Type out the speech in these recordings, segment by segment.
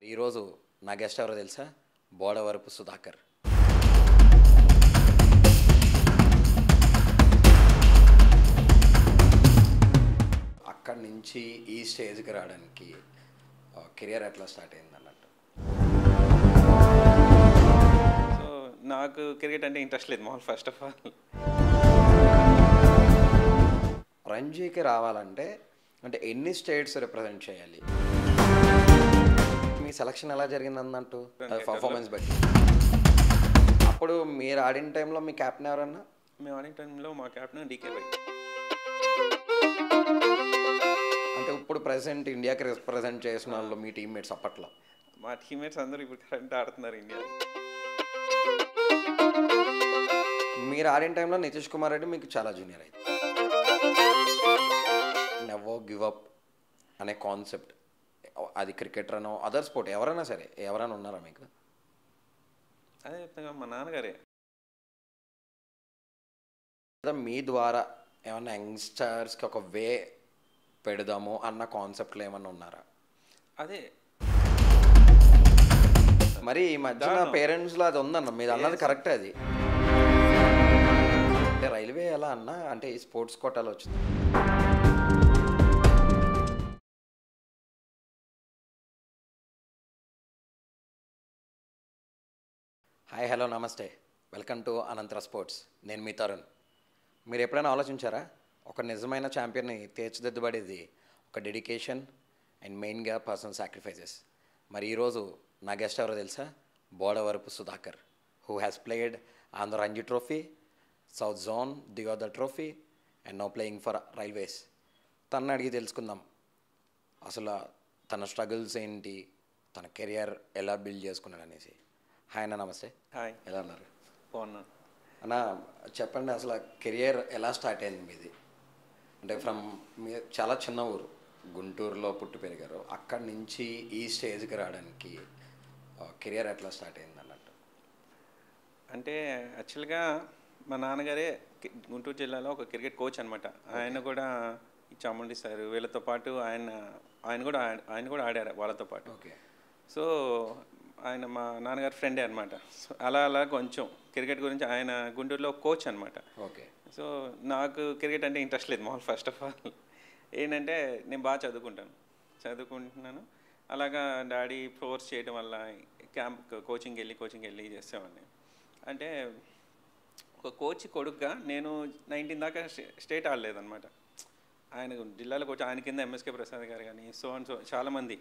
ఈరోజు నా గెస్ట్ ఎవరో తెలుసా? బోడవరపు సుధాకర్. అక్కడి నుంచి ఈ స్టేజ్కి రావడానికి కెరియర్ ఎట్లా స్టార్ట్ అయింది అన్నట్టు. సో నాకు క్రికెట్ అంటే ఇంట్రెస్ట్ లేదు మామూలు ఫస్ట్ ఆఫ్ ఆల్. రంజీకి రావాలంటే అంటే ఎన్ని స్టేట్స్ రిప్రజెంట్ చేయాలి? మీ సెలక్షన్ ఎలా జరిగింది అన్నట్టు పర్ఫార్మెన్స్ బట్టి. అప్పుడు మీరు ఆడిన టైంలో మీ క్యాప్టెన్ ఎవరన్నా? మేము ఆడిన టైంలో మా క్యాప్టెన్ డీకే వై. అంటే ఇప్పుడు ప్రెసెంట్ ఇండియాకి రిప్రజెంట్ చేసిన వాళ్ళు మీ టీమ్మేట్స్ అప్పట్లో? మా టీమ్మేట్స్ అందరూ ఇప్పుడు కరెంట్ ఆడుతున్నారు ఇండియా. మీరు ఆడిన టైంలో నితీష్ కుమార్ రెడ్డి మీకు చాలా జూనియర్ అయితే. నెవర్ గివ్ అప్ అనే కాన్సెప్ట్, అది క్రికెటర్ అనో అదర్ స్పోర్ట్ ఎవరైనా సరే, ఎవరైనా ఉన్నారా మీకు? అదే చెప్తాగా మా నాన్నగారే. మీ ద్వారా ఏమన్నా యంగ్స్టర్స్కి ఒక వే పెడదాము అన్న కాన్సెప్ట్లో ఏమన్నా ఉన్నారా? అదే మరి ఈ మధ్యన పేరెంట్స్లో అది ఉందన్న, మీరు అన్నది కరెక్టే. అది అంటే రైల్వే ఎలా అన్నా అంటే ఈ స్పోర్ట్స్ కోటాలో వచ్చింది. హాయ్, హలో, నమస్తే, వెల్కమ్ టు అనంతర స్పోర్ట్స్. నేను మీ తరుణ్. మీరు ఎప్పుడైనా ఆలోచించారా, ఒక నిజమైన ఛాంపియన్ని తీర్చిదిద్దబడేది ఒక డెడికేషన్ అండ్ మెయిన్గా పర్సనల్ సాక్రిఫైజెస్. మరి ఈరోజు నా గెస్ట్ ఎవరో తెలుసా? Bodavarapu Sudhakar, who has played on the Ranji trophy, south zone, Deodhar trophy and now playing for railways. తనని అడిగి తెలుసుకుందాం అసలు తన స్ట్రగుల్స్ ఏంటి, తన కెరియర్ ఎలా బిల్డ్ చేసుకున్నాడు అనేసి. హాయ్ అన్న, నమస్తే. హాయ్, ఎలా ఉన్నారు? బాగున్నాను అన్న. చెప్పండి, అసలు కెరియర్ ఎలా స్టార్ట్ అయింది మీది? అంటే ఫ్రమ్ మీ చాలా చిన్న ఊరు, గుంటూరులో పుట్టి పెరిగారు, అక్కడి నుంచి ఈ స్టేజ్కి రావడానికి కెరియర్ ఎట్లా స్టార్ట్ అయింది అన్నట్టు. అంటే యాక్చువల్గా మా నాన్నగారే గుంటూరు జిల్లాలో ఒక క్రికెట్ కోచ్ అనమాట. ఆయన కూడా చాముండి సార్ వీళ్ళతో పాటు ఆయన కూడా ఆడారు వాళ్ళతో పాటు. ఓకే. సో ఆయన మా నాన్నగారి ఫ్రెండే అనమాట. సో అలా కొంచెం క్రికెట్ గురించి ఆయన గుంటూరులో కోచ్ అనమాట. ఓకే. సో నాకు క్రికెట్ అంటే ఇంట్రెస్ట్ లేదు మామూలు ఫస్ట్ ఆఫ్ ఆల్. ఏంటంటే నేను బాగా చదువుకుంటున్నాను. అలాగా డాడీ ఫోర్స్ చేయడం వల్ల కోచింగ్ వెళ్ళి చేసేవాడిని. అంటే ఒక కోచ్ కొడుకుగా నేను 19 దాకా స్టేట్ ఆడలేదన్నమాట. ఆయన జిల్లాలో కోచ్, ఆయన కింద ఎంఎస్కే ప్రసాద్ గారు కానీ సో చాలామంది,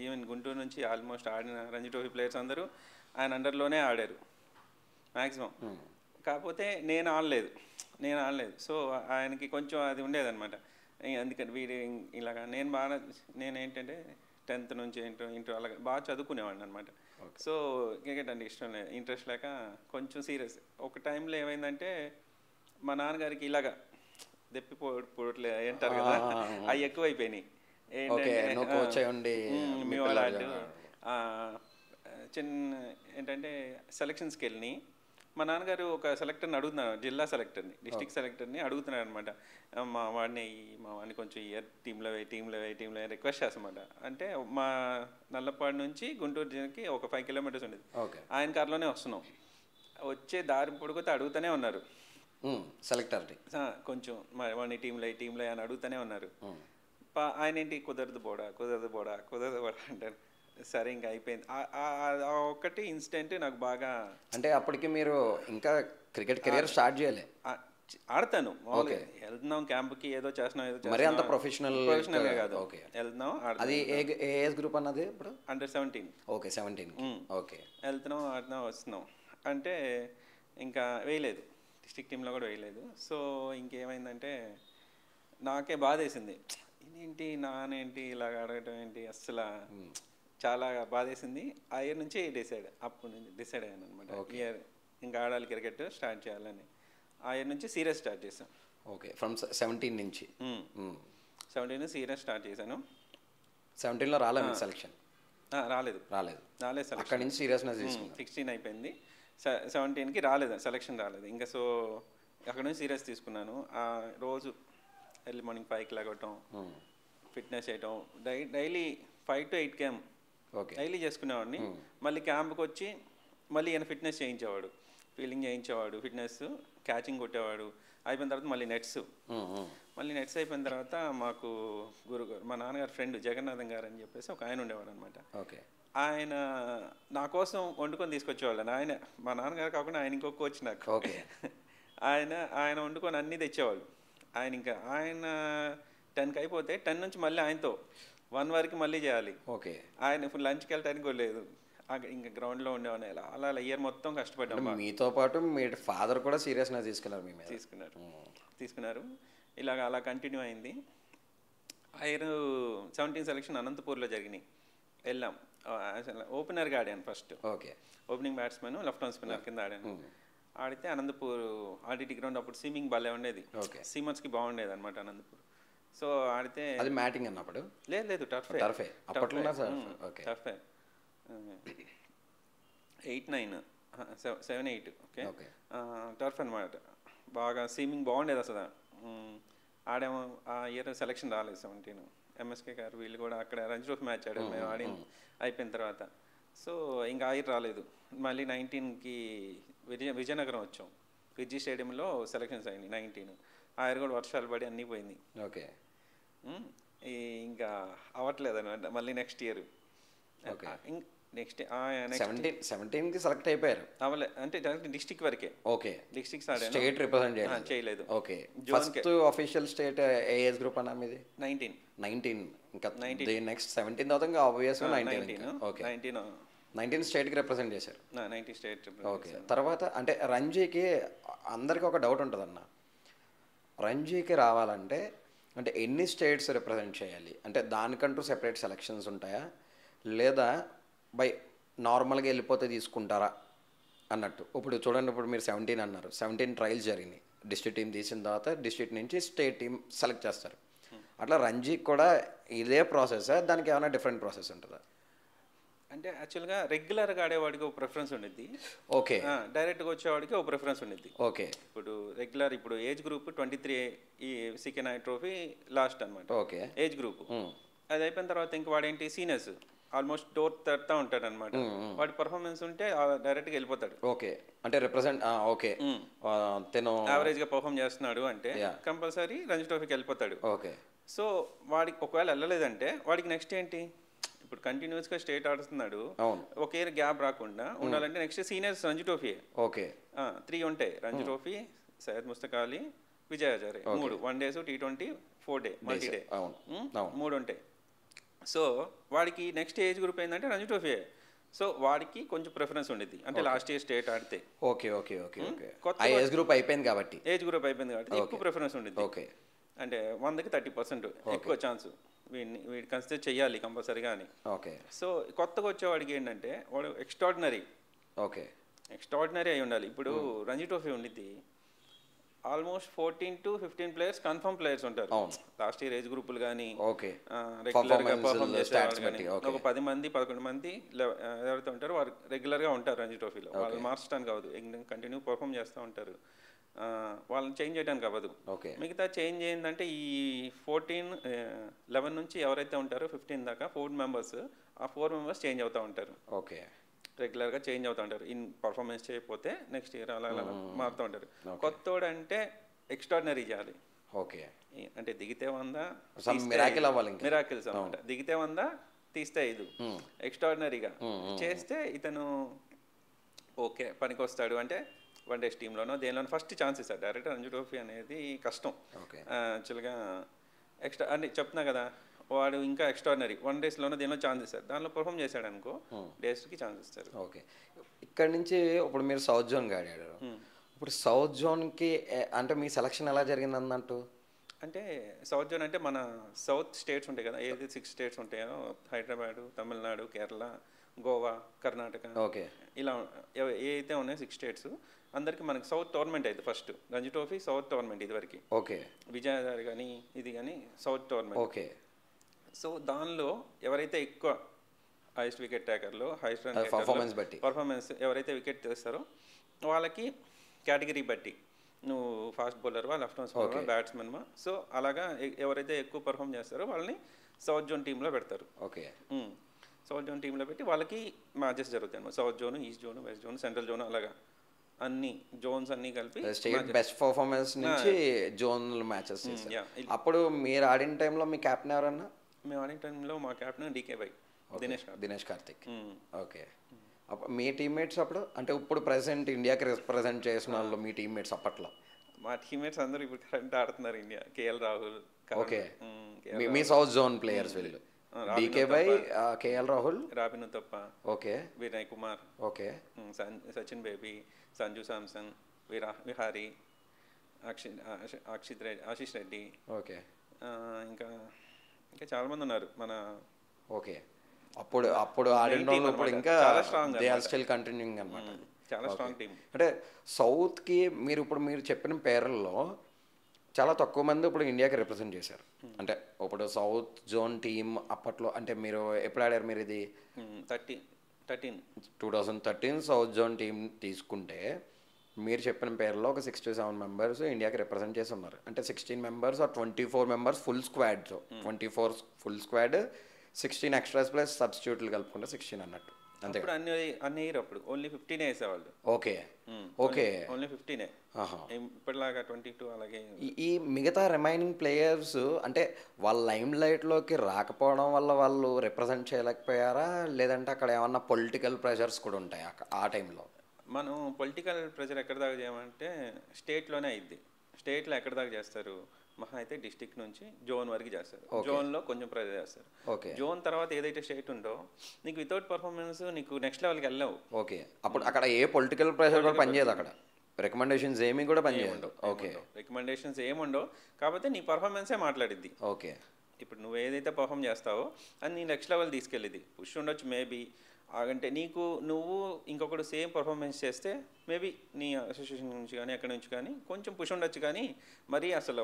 ఈవెన్ గుంటూరు నుంచి ఆల్మోస్ట్ ఆడిన రంజీ ట్రోఫీ ప్లేయర్స్ అందరూ ఆయన అండర్లోనే ఆడారు మ్యాక్సిమం. కాకపోతే నేను ఆడలేదు. సో ఆయనకి కొంచెం అది ఉండేదన్నమాట. అందుకని వీడు ఇలాగా నేను ఏంటంటే 10th నుంచి ఇంటర్ అలాగా బాగా చదువుకునేవాడిని అనమాట. సో క్రికెట్ అంటే ఇంట్రెస్ట్ లేక కొంచెం సీరియస్. ఒక టైంలో ఏమైందంటే మా నాన్నగారికి ఇలాగా దెప్పిపోవట్లే అంటారు కదా, అవి ఎక్కువైపోయినాయి. ఏంటంటే మీ వాళ్ళు చిన్న ఏంటంటే సెలక్షన్స్కి వెళ్ళి మా నాన్నగారు ఒక సెలెక్టర్ని అడుగుతున్నారు, జిల్లా సెలెక్టర్ని, డిస్ట్రిక్ట్ సెలెక్టర్ని అడుగుతున్నారు అనమాట. మా వాడిని కొంచెం ఇయర్ టీంలో రిక్వెస్ట్ చేస్తామన్నమాట. అంటే మా నల్లపాడు నుంచి గుంటూరు జిల్లాకి ఒక 5 కిలోమీటర్స్ ఉండేది. ఆయన కార్లోనే వస్తున్నాం. వచ్చే దారి పొడుగుతే అడుగుతూనే ఉన్నారు సెలెక్టర్ కొంచెం వాడిని టీంలో అని అడుగుతూనే ఉన్నారు. ఆయన ఏంటి కుదరదు బోడా అంటారు. సరే ఇంకా అయిపోయింది. ఒక్కటి ఇన్సిడెంట్ నాకు బాగా. అంటే అప్పటికి మీరు ఇంకా క్రికెట్ కెరియర్ స్టార్ట్ చేయలే? ఆడతాను, వెళ్తున్నాం క్యాంప్కి, ఏదో చేస్తున్నాం, మరి అంత ప్రొఫెషనల్ కాదు. వెళ్తున్నాం. అది ఏ ఏజ్ గ్రూప్ అన్నది ఇప్పుడు? Under 17. ఓకే, 17. ఓకే. వెళ్తున్నాం, ఆడుతున్నాం, వస్తున్నాం. అంటే ఇంకా వేయలేదు, డిస్ట్రిక్ట్ టీంలో కూడా వేయలేదు. సో ఇంకేమైందంటే నాకే బాధ వేసింది, ఇదేంటి నానేంటి ఇలాగ అడగటం ఏంటి, అస్సలు చాలా బాధ వేసింది. ఆ ఇయర్ నుంచి అప్పుడు నుంచి డిసైడ్ అయ్యాను అనమాట. ఇయర్ ఇంకా ఆడాలి, క్రికెట్ స్టార్ట్ చేయాలని. ఆ ఇయర్ నుంచి సీరియస్ స్టార్ట్ చేశాను. ఓకే, ఫ్రమ్ 17 నుంచి. 17 సీరియస్ స్టార్ట్ చేశాను. 17లో రాలేదు సెలక్షన్? రాలేదు అక్కడి నుంచి సీరియస్నెస్ 16 అయిపోయింది, 17కి సెలక్షన్ రాలేదు ఇంకా. సో అక్కడ నుంచి సీరియస్ తీసుకున్నాను. రోజు ఎర్లీ మార్నింగ్ 5కి లేగటం, ఫిట్నెస్ చేయటం, daily 5 to 8 km okay. Daily చేసుకునేవాడిని. మళ్ళీ క్యాంప్కి వచ్చి మళ్ళీ ఈయన ఫిట్నెస్ చేయించేవాడు, ఫీల్డింగ్ చేయించేవాడు, ఫిట్నెస్, క్యాచింగ్ కొట్టేవాడు. అయిపోయిన తర్వాత మళ్ళీ నెట్స్ అయిపోయిన తర్వాత మాకు గురుగారు, మా నాన్నగారు ఫ్రెండ్ జగన్నాథం గారు అని చెప్పేసి ఒక ఆయన ఉండేవాడు అనమాట. ఓకే. ఆయన నా కోసం వండుకొని తీసుకొచ్చేవాళ్ళని. ఆయన మా నాన్నగారు కాకుండా ఆయన ఇంకొక కోచ్ నాకు. ఓకే. ఆయన వండుకొని అన్నీ తెచ్చేవాళ్ళు. ఆయన 10కి అయిపోతే 10 నుంచి మళ్ళీ ఆయనతో 1 వరకు మళ్ళీ చేయాలి. ఓకే. ఆయన ఇప్పుడు లంచ్కి వెళ్ళడానికి కూడా లేదు, ఇంకా గ్రౌండ్లో ఉండేవాడిని. అలా ఇయర్ మొత్తం కష్టపడ్డాం. మీతో పాటు మీ ఫాదర్ కూడా సీరియస్గా తీసుకున్నారు మీ మీద? తీసుకున్నారు. అలా కంటిన్యూ అయింది. ఆ ఇయర్ 17 సెలక్షన్ అనంతపూర్లో జరిగినాయి. వెళ్ళాం. ఓపెనర్గా ఆడాను first. Okay. Opening batsmen, left arm spinner కింద ఆడాను. ఆడితే అనంతపూర్ ఆర్డిటి గ్రౌండ్ అప్పుడు స్విమ్మింగ్ భలే ఉండేది, సీమర్స్కి బాగుండేది అనమాట అనంతపూర్. సో ఆడితే అది మ్యాటింగ్ అన్నప్పుడు లేదు టర్ఫే. 8-9 7-8 ఓకే. టర్ఫ్ అనమాట. బాగా స్విమ్మింగ్ బాగుండేది అసలు. ఆడాము. ఆ ఇయర్ సెలక్షన్ రాలేదు 17. ఎంఎస్కే గారు వీళ్ళు కూడా అక్కడ రంజీ ట్రోఫీ మ్యాచ్ ఆడాము మేము ఆడింది అయిపోయిన తర్వాత. సో ఇంకా ఆ ఇయర్ రాలేదు. మళ్ళీ 19కి విజయనగరం వచ్చాం. విజయ్ స్టేడియంలో సెలక్షన్స్ అయింది 19. ఆ ఇయర్ కూడా వర్షాలు పడి అన్నీ పోయింది. ఓకే. ఇంకా అవ్వట్లేదు అనమాట. మళ్ళీ నెక్స్ట్ ఇయర్ నెక్స్ట్ 17కి సెలెక్ట్ అయిపోయారు. అవ్వలే అంటే డిస్ట్రిక్ట్ వరకే. ఓకే. డిస్ట్రిక్ట్స్ స్టేట్ రిప్రజెంట్ చేయలేదు. ఓకే. ఫస్ట్ ఆఫీషియల్ స్టేట్ ఏ ఏజ్ గ్రూప్ అన్న మీది? 19. ఇంకా నెక్స్ట్ 17 తర్వాత ఇంకా ఆబ్వియస్గా 19. ఓకే. 19 స్టేట్కి రిప్రజెంట్ చేశారు. 19 స్టేట్. ఓకే. తర్వాత అంటే రంజీకి అందరికీ ఒక డౌట్ ఉంటుంది అన్న, రంజీకి రావాలంటే అంటే ఎన్ని స్టేట్స్ రిప్రజెంట్ చేయాలి? అంటే దానికంటూ సెపరేట్ సెలక్షన్స్ ఉంటాయా, లేదా బై నార్మల్గా వెళ్ళిపోతే తీసుకుంటారా అన్నట్టు? ఇప్పుడు చూడండి, ఇప్పుడు మీరు 17 అన్నారు, 17 ట్రయల్స్ జరిగినాయి. డిస్ట్రిక్ట్ టీం తీసిన తర్వాత డిస్ట్రిక్ట్ నుంచి స్టేట్ టీం సెలెక్ట్ చేస్తారు. అట్లా రంజీకి కూడా ఇదే ప్రాసెసా, దానికి ఏమైనా డిఫరెంట్ ప్రాసెస్ ఉంటుందా? అంటే యాక్చువల్గా రెగ్యులర్గా ఆడేవాడికి ఒక ప్రిఫరెన్స్ ఉండిద్ది. ఓకే. డైరెక్ట్గా వచ్చేవాడికి ఒక ప్రిఫరెన్స్ ఉండిద్ది. ఓకే. ఇప్పుడు ఏజ్ గ్రూప్ 23 ఈ సికే నాయక్ ట్రోఫీ లాస్ట్ అనమాట. ఓకే. ఏజ్ గ్రూప్ అది అయిపోయిన తర్వాత ఇంక వాడేంటి సీనియర్స్ ఆల్మోస్ట్ డోర్ తడతా ఉంటాడు అనమాట. వాడి పర్ఫార్మెన్స్ ఉంటే డైరెక్ట్గా వెళ్ళిపోతాడు. ఓకే. అంటే రిప్రజెంట్ ఓకే తను యావరేజ్గా పర్ఫామ్ చేస్తున్నాడు అంటే కంపల్సరీ రంజీ ట్రోఫీకి వెళ్ళిపోతాడు. ఓకే. సో వాడికి ఒకవేళ వెళ్ళలేదంటే వాడికి నెక్స్ట్ ఏంటి, ఇప్పుడు కంటిన్యూస్గా స్టేట్ ఆడుతున్నాడు, ఒకే గ్యాప్ రాకుండా ఉండాలంటే next seniors Ranji trophy. Okay. 3 ఉంటాయి, Ranji trophy, Syed Mushtaq Ali, Vijay Hazare, 3 1 days, T20 4 day multi day 3 ఉంటాయి. సో వాడికి నెక్స్ట్ ఏజ్ గ్రూప్ ఏంటంటే రంజీ ట్రోఫీ. సో వాడికి కొంచెం ప్రిఫరెన్స్ ఉండేది అంటే లాస్ట్ ఇయర్ స్టేట్ ఆడితే. ఓకే. ఓకే. ఓకే. కొత్త ఏజ్ గ్రూప్ అయిపోయింది కాబట్టి ఎక్కువ ప్రిఫరెన్స్ ఉండేది. ఓకే. అంటే 100కి 30% ఎక్కువ ఛాన్స్ వీడి కన్సిడర్ చేయాలి కంపల్సరీగా అని. ఓకే. సో కొత్తగా వచ్చేవాడికి ఏంటంటే వాడు ఎక్స్ట్రాడినరీ అయి ఉండాలి. ఇప్పుడు రంజీ ట్రోఫీ ఉండిద్ది, almost 14 to 15 players confirm players ఉంటారు. లాస్ట్ ఇయర్ ఏజ్ గ్రూపులు కానీ రెగ్యులర్గా పర్ఫామ్ చేసేవాళ్ళు కానీ ఒక 10 మంది 11 మంది ఎవరైతే ఉంటారో వారు రెగ్యులర్గా ఉంటారు రంజీ ట్రోఫీలో. వాళ్ళు మార్చడానికి అవ్వదు, కంటిన్యూ పర్ఫామ్ చేస్తూ ఉంటారు, వాళ్ళని చేంజ్ చేయడానికి అవ్వదు. మిగతా చేంజ్ ఏంటంటే ఈ 11 నుంచి ఎవరైతే ఉంటారో 15 దాకా 4 మెంబర్స్, ఆ 4 మెంబర్స్ చేంజ్ అవుతూ ఉంటారు. ఓకే. రెగ్యులర్గా చేంజ్ అవుతూ ఉంటారు. ఇన్ పర్ఫార్మెన్స్ చేయకపోతే నెక్స్ట్ ఇయర్ అలా మారుతూ ఉంటారు. కొత్తోడు అంటే ఎక్స్ట్రాడినరీ చేయాలి. ఓకే. అంటే దిగితే 100 మిరాకిల్స్ అనమాట. దిగితే 100 తీస్తే 5 ఎక్స్ట్రాడినరీగా చేస్తే ఇతను ఓకే పనికొస్తాడు. అంటే వన్ డేస్ టీంలోనో దేనిలోనో ఫస్ట్ ఛాన్స్ ఇస్తారు. డైరెక్ట్ రంజీ ట్రోఫీ అనేది కష్టం యాక్చువల్గా. ఎక్స్ట్రా అంటే చెప్తున్నా కదా, వాడు ఇంకా ఎక్స్ట్రాడినరీ 1 డేస్లోనో దేనిలో ఛాన్స్ ఇస్తారు. దానిలో పర్ఫామ్ చేశాడు అనుకో డేస్కి ఛాన్స్ ఇస్తారు. ఓకే. ఇక్కడ నుంచి ఇప్పుడు మీరు సౌత్ జోన్కి ఆడారు. ఇప్పుడు సౌత్ జోన్కి అంటే మీ సెలక్షన్ ఎలా జరిగింది అన్నట్టు? అంటే సౌత్ జోన్ అంటే మన సౌత్ స్టేట్స్ ఉంటాయి కదా, ఏది 6 స్టేట్స్ ఉంటాయో, హైదరాబాదు, తమిళనాడు, కేరళ, గోవా, కర్ణాటక, ఓకే, ఇలా ఏ అయితే ఉన్నాయో 6 స్టేట్స్ అందరికి మనకి సౌత్ టోర్నమెంట్ అయితే first Ranji trophy south tournament ఇదివరకు. ఓకే. విజయనగర్ కానీ ఇది కానీ సౌత్ టోర్నమెంట్. ఓకే. సో దానిలో ఎవరైతే ఎక్కువ హైయెస్ట్ వికెట్ టేకర్లు, హైయెస్ట్ రన్ పర్ఫార్మెన్స్ ఎవరైతే వికెట్ తీస్తారో వాళ్ళకి కేటగిరీ బట్టి నువ్వు ఫాస్ట్ బౌలర్వా, లెఫ్ట్ ఆర్మ్ స్పిన్నర్వా, బ్యాట్స్మెన్వా, సో అలాగా ఎవరైతే ఎక్కువ పర్ఫామ్ చేస్తారో వాళ్ళని సౌత్ జోన్ టీంలో పెడతారు. ఓకే. సౌత్ జోన్ టీంలో పెట్టి వాళ్ళకి మ్యాచెస్ జరుగుతాయి అన్నమాట. South zone, east zone, west zone, central zone, అలాగా అన్ని జోన్స్ అన్నీ కలిపి స్టేట్ బెస్ట్ పర్ఫార్మెన్స్ నుంచి జోనల్ మ్యాచెస్ చేశారు. అప్పుడు మీరు ఆడిన టైంలో మీ క్యాప్టెన్ ఎవరన్నా? మేము ఆడిన టైంలో మా క్యాప్టెన్ డీకే బై దినేష్ కార్తిక్. ఓకే. మీ టీమ్మేట్స్ అప్పుడు అంటే ఇప్పుడు ప్రెసెంట్ ఇండియాకి రిప్రజెంట్ చేసిన వాళ్ళు మీ టీమ్మేట్స్ అప్పట్లో? మా టీమ్మేట్స్ అందరూ ఇప్పుడు కరెంట్ ఆడుతున్నారు ఇండియా. కేఎల్ రాహుల్. ఓకే. మీ సౌత్ జోన్ ప్లేయర్స్ వీళ్ళు? డీకే బై, KL Rahul, Robin Uthappa, okay, Vinay Kumar, okay, Sachin Baby, Sanju Samson, Vihari, Ashish Reddy, okay, ఇంకా ఇంకా చాలా మంది ఉన్నారు మన. ఓకే. అప్పుడు ఆడిన వాళ్ళు ఇప్పుడు ఇంకా దే ఆర్ స్టిల్ కంటిన్యూయింగ్ అన్నమాట. చాలా స్ట్రాంగ్ టీమ్. అంటే సౌత్కి మీరు చెప్పిన పేర్లలో చాలా తక్కువ మంది ఇప్పుడు ఇండియాకి రిప్రజెంట్ చేశారు. అంటే ఇప్పుడు సౌత్ జోన్ టీమ్ అప్పట్లో అంటే మీరు ఎప్పుడు ఆడారు మీరు? ఇది 2013 సౌత్ జోన్ టీం తీసుకుంటే మీరు చెప్పిన పేర్లో ఒక 67 మెంబర్స్ ఇండియాకి రిప్రజెంట్ చేసి ఉన్నారు. అంటే 16 members or 24 members full squad. 24 full squad, 16 extras plus సబ్స్టిట్యూట్లు కలుపుకుంటే 16 అన్నట్టు. అంతే. అన్ని ఇయర్ అప్పుడు ఓన్లీ 15 వేసేవాళ్ళు. Okay, okay, only 15. ఇప్పటిలాగా 22 అలాగే. ఈ మిగతా రిమైనింగ్ ప్లేయర్స్ అంటే వాళ్ళ లైమ్ లైట్లోకి రాకపోవడం వల్ల వాళ్ళు రిప్రజెంట్ చేయలేకపోయారా, లేదంటే అక్కడ ఏమన్నా పొలిటికల్ ప్రెషర్స్ కూడా ఉంటాయి ఆ టైంలో? మనం పొలిటికల్ ప్రెషర్ ఎక్కడ దాకా చేయమంటే స్టేట్లోనే అయింది. స్టేట్లో ఎక్కడ దాకా చేస్తారు? మహా అయితే డిస్టిక్ నుంచి జోన్ వరకు చేస్తారు. జోన్లో కొంచెం ప్రెజర్ చేస్తారు. జోన్ తర్వాత ఏదైతే స్టేట్ ఉందో నీకు వితౌట్ పర్ఫార్మెన్స్ నీకు నెక్స్ట్ లెవెల్కి వెళ్ళవు. ఓకే. అప్పుడు అక్కడ ఏ పొలిటికల్ ప్రెషర్ కూడా పనిచేయదు, అక్కడ రికమెండేషన్స్ ఏమీ కూడా పనిచేయదు. ఓకే, రికమెండేషన్స్ ఏముండవు, కాకపోతే నీ పర్ఫార్మెన్సే మాట్లాడిద్ది. ఓకే. ఇప్పుడు నువ్వు ఏదైతే పర్ఫామ్ చేస్తావో అది నీ నెక్స్ట్ లెవెల్ తీసుకెళ్ళిద్ది. పుష్ ఉండొచ్చు మేబీ, అంటే నువ్వు ఇంకొకటి సేమ్ పర్ఫార్మెన్స్ చేస్తే మేబీ నీ అసోసియేషన్ నుంచి కానీ ఎక్కడి నుంచి కానీ కొంచెం పుష్ ఉండొచ్చు, కానీ మరి అసలు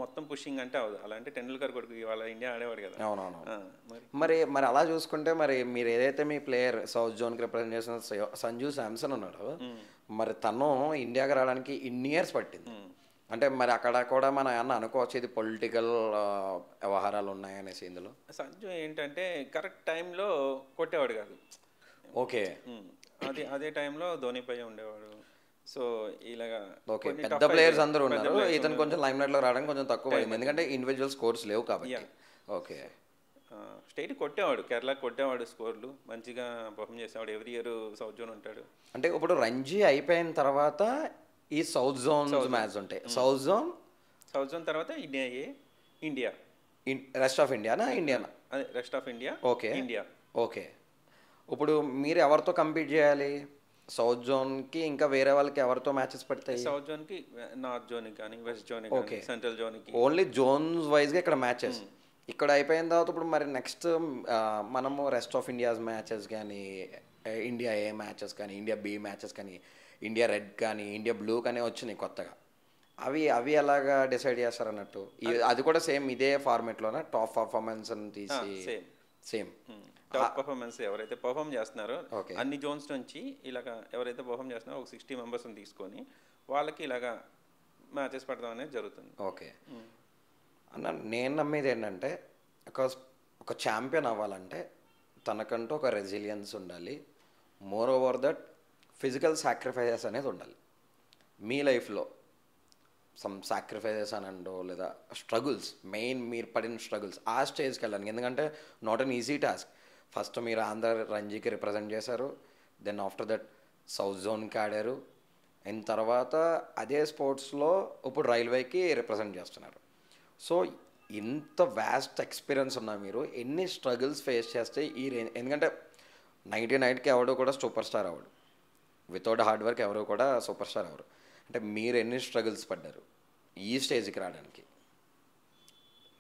మొత్తం పుషింగ్ అంటే అవదు. అలాంటి టెండూల్కర్ కొడుకు ఇవాళ ఇండియా ఆడేవాడు కదా. అవునవును. మరి అలా చూసుకుంటే మరి మీరు ఏదైతే మీ ప్లేయర్ సౌత్ జోన్కి రిప్రజెంట్ చేసిన సంజు శాంసన్ ఉన్నాడు, మరి తను ఇండియాకి రావడానికి ఇన్ని ఇయర్స్ పట్టింది. అంటే మరి అక్కడ కూడా మనం ఏమన్నా అనుకోవచ్చు ఇది పొలిటికల్ వ్యవహారాలు ఉన్నాయనేసి ఇందులో? సంజు ఏంటంటే కరెక్ట్ టైంలో కొట్టేవాడు కాదు. ఓకే. అదే టైంలో ధోనిపై ఉండేవాడు. సో ఇలాగా ఓకే, పెద్ద ప్లేయర్స్ అందరూ ఉన్నారు, ఇతను కొంచెం లైమ్ లైట్లో రావడానికి కొంచెం తక్కువ పడింది ఎందుకంటే ఇండివిజువల్ స్కోర్స్ లేవు కాబట్టి. ఓకే. స్టేట్ కొట్టేవాడు, కేరళకి కొట్టేవాడు, స్కోర్లు మంచిగా పర్ఫామ్ చేసేవాడు. ఎవ్రీ ఇయర్ సౌత్ జోన్ ఉంటాడు. అంటే ఇప్పుడు రంజీ అయిపోయిన తర్వాత ఈ సౌత్ జోన్ మ్యాచ్ ఉంటాయి. సౌత్ జోన్ తర్వాత ఇండియా రెస్ట్ ఆఫ్ ఇండియానా? ఇండియానా? అదే rest of India. Okay, India. Okay. ఇప్పుడు మీరు ఎవరితో కంపీట్ చేయాలి? సౌత్ జోన్కి ఇంకా వేరే వాళ్ళకి ఎవరితో మ్యాచెస్ పడతాయి? సౌత్ జోన్కి నార్త్ జోన్కి కానీ వెస్ట్ జోన్కి కానీ సెంట్రల్ జోన్కి ఓన్లీ జోన్స్ వైజ్గా ఇక్కడ మ్యాచెస్. ఇక్కడ అయిపోయిన తర్వాత ఇప్పుడు మరి నెక్స్ట్ మనము రెస్ట్ ఆఫ్ ఇండియాస్ మ్యాచెస్ కానీ, ఇండియా ఏ మ్యాచెస్ కానీ, ఇండియా బి మ్యాచెస్ కానీ, ఇండియా రెడ్ కానీ, ఇండియా బ్లూ కానీ వచ్చినాయి కొత్తగా. అవి ఎలాగా డిసైడ్ చేస్తారు అన్నట్టు? అది కూడా సేమ్ ఇదే ఫార్మేట్లోనా? టాప్ పర్ఫార్మెన్స్ అని తీసి సేమ్ టాప్ పర్ఫార్మెన్స్ ఎవరైతే పర్ఫామ్ చేస్తున్నారో అన్ని జోన్స్ నుంచి ఇలాగా ఎవరైతే పర్ఫామ్ చేస్తున్నారో ఒక 60 మెంబర్స్ని తీసుకొని వాళ్ళకి ఇలాగా మ్యాచెస్ పెడతాం అనేది జరుగుతుంది. ఓకే అన్న, నేను నమ్మేది ఏంటంటే ఒక ఛాంపియన్ అవ్వాలంటే తనకంటూ ఒక రెసిలియన్స్ ఉండాలి. More over that physical sacrifices అనేది ఉండాలి. మీ లైఫ్లో సమ్ సాక్రిఫైజెస్ అనండో లేదా స్ట్రగుల్స్, మెయిన్ మీరు పడిన స్ట్రగుల్స్ ఆ స్టేజ్కి వెళ్ళడానికి. ఎందుకంటే not an easy task. First మీరు ఆంధ్ర రంజీకి రిప్రజెంట్ చేశారు, దెన్ ఆఫ్టర్ దట్ సౌత్ జోన్కి ఆడారు, అండ్ తర్వాత అదే స్పోర్ట్స్లో ఇప్పుడు రైల్వేకి రిప్రజెంట్ చేస్తున్నారు. సో ఇంత వ్యాస్ట్ ఎక్స్పీరియన్స్ ఉన్నా మీరు ఎన్ని స్ట్రగుల్స్ ఫేస్ చేస్తే ఈ రేంజ్? ఎందుకంటే 99కి ఎవడు కూడా సూపర్ స్టార్ అవ్వడు, వితౌట్ హార్డ్ వర్క్ ఎవరు కూడా సూపర్ స్టార్ అవ్వరు. అంటే మీరు ఎన్ని స్ట్రగుల్స్ పడ్డారు ఈ స్టేజ్కి రావడానికి?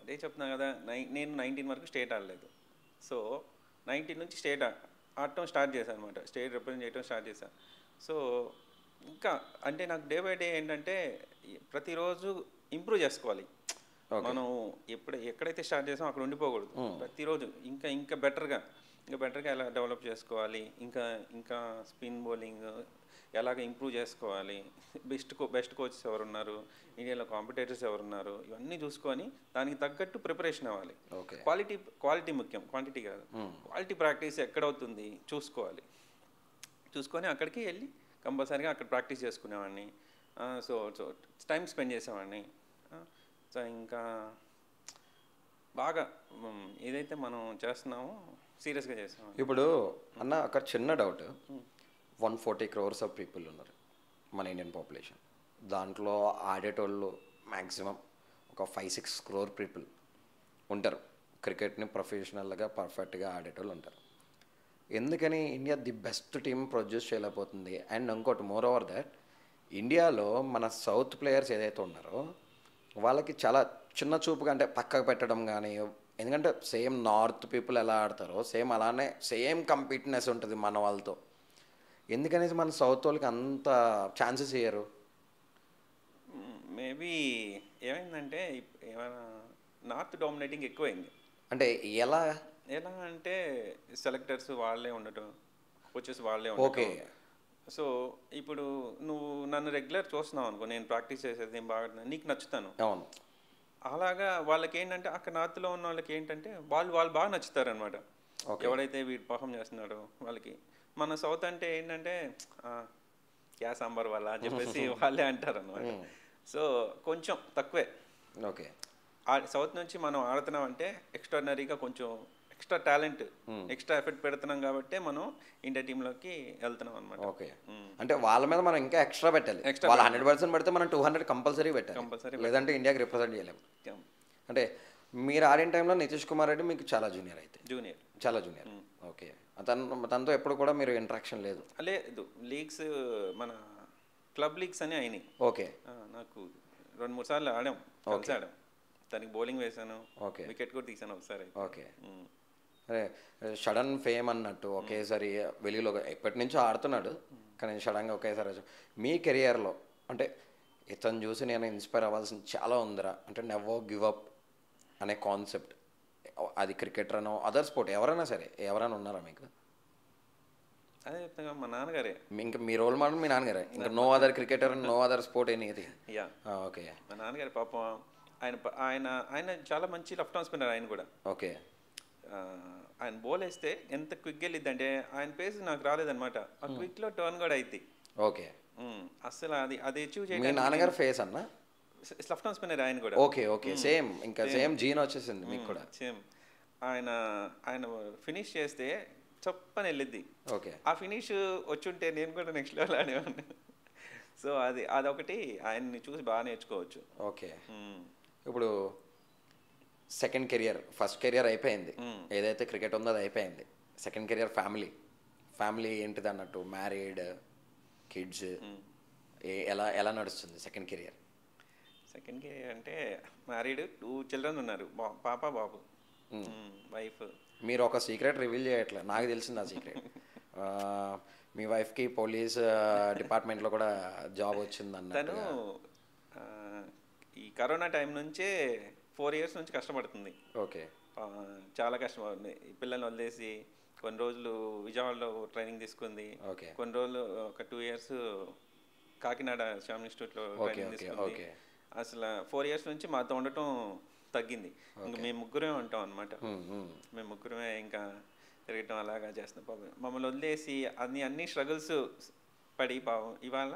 అదే చెప్తున్నా కదా, నేను 19 వరకు స్టేట్ ఆడలేదు. సో 19 నుంచి స్టేట్ ఆడటం స్టార్ట్ చేశాను అనమాట, స్టేట్ రిప్రజెంట్ చేయడం స్టార్ట్ చేశాను. సో ఇంకా అంటే నాకు డే బై డే ఏంటంటే ప్రతిరోజు ఇంప్రూవ్ చేసుకోవాలి. మనం ఎక్కడైతే స్టార్ట్ చేసామో అక్కడ ఉండిపోకూడదు. ప్రతిరోజు ఇంకా బెటర్గా ఎలా డెవలప్ చేసుకోవాలి, ఇంకా స్పిన్ బౌలింగ్ ఎలాగ ఇంప్రూవ్ చేసుకోవాలి, బెస్ట్ కోచెస్ ఎవరున్నారు, ఇండియాలో కాంపిటేటర్స్ ఎవరున్నారు, ఇవన్నీ చూసుకొని దానికి తగ్గట్టు ప్రిపరేషన్ అవ్వాలి. ఓకే. క్వాలిటీ ముఖ్యం, క్వాంటిటీ కాదు. క్వాలిటీ ప్రాక్టీస్ ఎక్కడవుతుంది చూసుకొని అక్కడికి వెళ్ళి కంపల్సరీగా అక్కడ ప్రాక్టీస్ చేసుకునేవాడిని. సో టైం స్పెండ్ చేసేవాడిని. సో ఇంకా బాగా ఏదైతే మనం చేస్తున్నామో సీరియస్గా చేసాం. ఇప్పుడు అన్న ఒక చిన్న డౌట్, 140 crores ఆఫ్ పీపుల్ ఉన్నారు మన ఇండియన్ పాపులేషన్. దాంట్లో ఆడేటోళ్ళు మ్యాక్సిమం ఒక 5-6 crore పీపుల్ ఉంటారు, క్రికెట్ని ప్రొఫెషనల్గా పర్ఫెక్ట్గా ఆడేటోళ్ళు ఉంటారు. ఎందుకని India the best team produce చేయలేకపోతుంది? అండ్ ఇంకోటి మోర్ ఓవర్ దాట్, ఇండియాలో మన సౌత్ ప్లేయర్స్ ఏదైతే ఉన్నారో వాళ్ళకి చాలా చిన్న చూపుగా అంటే పక్కకు పెట్టడం కానీ, ఎందుకంటే సేమ్ నార్త్ పీపుల్ ఎలా ఆడతారో సేమ్ అలానే సేమ్ కంపీట్నెస్ ఉంటుంది మన వాళ్ళతో. ఎందుకనేసి మన సౌత్ వాళ్ళకి అంత ఛాన్సెస్ ఇయ్యరు? మేబీ ఏమైందంటే ఏమైనా నార్త్ డామినేటింగ్ ఎక్కువైంది. అంటే ఎలా ఎలా అంటే సెలెక్టర్స్ వాళ్ళే ఉండటం, కోచెస్ వాళ్ళే ఓకే. ఉండటం. సో ఇప్పుడు నువ్వు నన్ను రెగ్యులర్ చూస్తున్నావు అనుకో, నేను ప్రాక్టీస్ చేసేది నేను బాగా నీకు నచ్చుతాను. అవును. అలాగా వాళ్ళకి ఏంటంటే అక్కడ నార్త్లో ఉన్న వాళ్ళకి ఏంటంటే వాళ్ళు బాగా నచ్చుతారు అనమాట. ఎవడైతే వీడు పర్ఫామ్ చేస్తున్నాడో వాళ్ళకి. మన సౌత్ అంటే ఏంటంటే క్యా సాంబార్ వాళ్ళ అని చెప్పేసి వాళ్ళే అంటారు అనమాట. సో కొంచెం తక్కువే. ఓకే. సౌత్ నుంచి మనం ఆడుతున్నాం అంటే ఎక్స్ట్రాడినరీగా కొంచెం ఎక్స్ట్రా టాలెంట్, ఎక్స్ట్రా ఎఫర్ట్ పెడుతున్నాం కాబట్టి మనం ఇండియా టీంలోకి వెళ్తున్నాం అనమాట. ఓకే. అంటే వాళ్ళ మీద మనం ఇంకా ఎక్స్ట్రా పెట్టాలి. వాళ్ళు 100% పెడితే మనం 200 కంపల్సరీ పెట్టాలి, లేదంటే ఇండియాకి రిప్రజెంట్ చేయలేము. అంటే మీరు ఆడిన టైంలో నితీష్ కుమార్ రెడ్డి మీకు చాలా జూనియర్ అయితే? చాలా జూనియర్. ఓకే. తనతో ఎప్పుడు కూడా మీరు ఇంటరాక్షన్ లేదు? లేదు. లీగ్స్ మన క్లబ్ లీగ్స్ అని అయినాయి. ఓకే. నాకు 2-3 సార్లు ఆడాం, కలిసి ఆడాం. దానికి బౌలింగ్ వేసాను, వికెట్ కూడా తీసాను ఒకసారి. ఓకే. అరే సడన్ ఫేమ్ అన్నట్టు ఒకేసారి వెలుగులో ఎప్పటి నుంచో ఆడుతున్నాడు కానీ సడన్గా ఒకేసారి మీ కెరియర్లో అంటే ఇతను చూసి నేను ఇన్స్పైర్ అవ్వాల్సింది చాలా ఉందిరా అంటే నెవర్ గివ్ అప్ అనే కాన్సెప్ట్, అది క్రికెటర్ అనో అదర్ స్పోర్ట్ ఎవరైనా సరే, ఎవరైనా ఉన్నారా మీకు? అదే చెప్తాను, మా నాన్నగారే. ఇంకా మీ రోల్ మోడల్ మీ నాన్నగారే, ఇంకా no other cricketer, no other sport anything? Okay. మా నాన్నగారి పాపం ఆయన చాలా మంచి లెఫ్ట్ ఆర్మ్ స్పిన్నర్. ఆయన కూడా ఓకే. ఆయన బౌల్ వేస్తే ఎంత క్విక్ వెళ్ళిద్ది, ఆయన పేస్ నాకు రాలేదన్నమాట. ఆ క్విక్లో టర్న్ కూడా అయింది. ఓకే. అసలు అది అచీవ్ చేయడం. మీ నాన్నగారు ఫేస్ అన్న లెఫ్ట్ ఆర్మ్ స్పిన్నర్ ఆయన కూడా. ఓకే. ఓకే. సేమ్ ఇంకా సేమ్ జీన్ వచ్చేసింది మీకు కూడా. సేమ్. ఆయన ఫినిష్ చేస్తే చప్పని వెళ్ళిద్ది. ఓకే. ఆ ఫినిష్ వచ్చుంటే నేను కూడా నెక్స్ట్ లెవెల్ ఆడేవాడిని. సో అదొకటి ఆయన్ని చూసి బాగా నేర్చుకోవచ్చు. ఓకే. ఇప్పుడు సెకండ్ కెరియర్, ఫస్ట్ కెరియర్ అయిపోయింది, ఏదైతే క్రికెట్ ఉందో అది అయిపోయింది. సెకండ్ కెరియర్ ఫ్యామిలీ ఏంటిది అన్నట్టు, మ్యారీడ్, కిడ్స్, ఎలా నడుస్తుంది సెకండ్ కెరియర్? సెకండ్ కెరియర్ అంటే మ్యారీడ్, 2 children ఉన్నారు, పాప బాబు, వైఫ్. మీరు ఒక సీక్రెట్ రివీల్ చేయట్లేదు, నాకు తెలిసింది ఆ సీక్రెట్. మీ వైఫ్కి పోలీస్ డిపార్ట్మెంట్లో కూడా జాబ్ వచ్చింది అన్నట్టు. ఈ కరోనా టైం నుంచే 4 years నుంచి కష్టపడుతుంది. ఓకే. చాలా కష్టపడుతుంది. పిల్లల్ని వదిలేసి కొన్ని రోజులు విజయవాడలో ట్రైనింగ్ తీసుకుంది. కొన్ని రోజులు ఒక 2 years కాకినాడ శ్యామ్ ఇన్స్టిట్యూట్లో ట్రైనింగ్ తీసుకుంది. అసలు 4 years నుంచి మాతో ఉండటం తగ్గింది. ఇంకా మేము ముగ్గురే ఉంటాం అనమాట. మేము ముగ్గురమే ఇంకా తిరగటం అలాగా చేస్తున్నాం. పాపం మమ్మల్ని వదిలేసి అన్ని స్ట్రగుల్స్ పడి పాపం ఇవాళ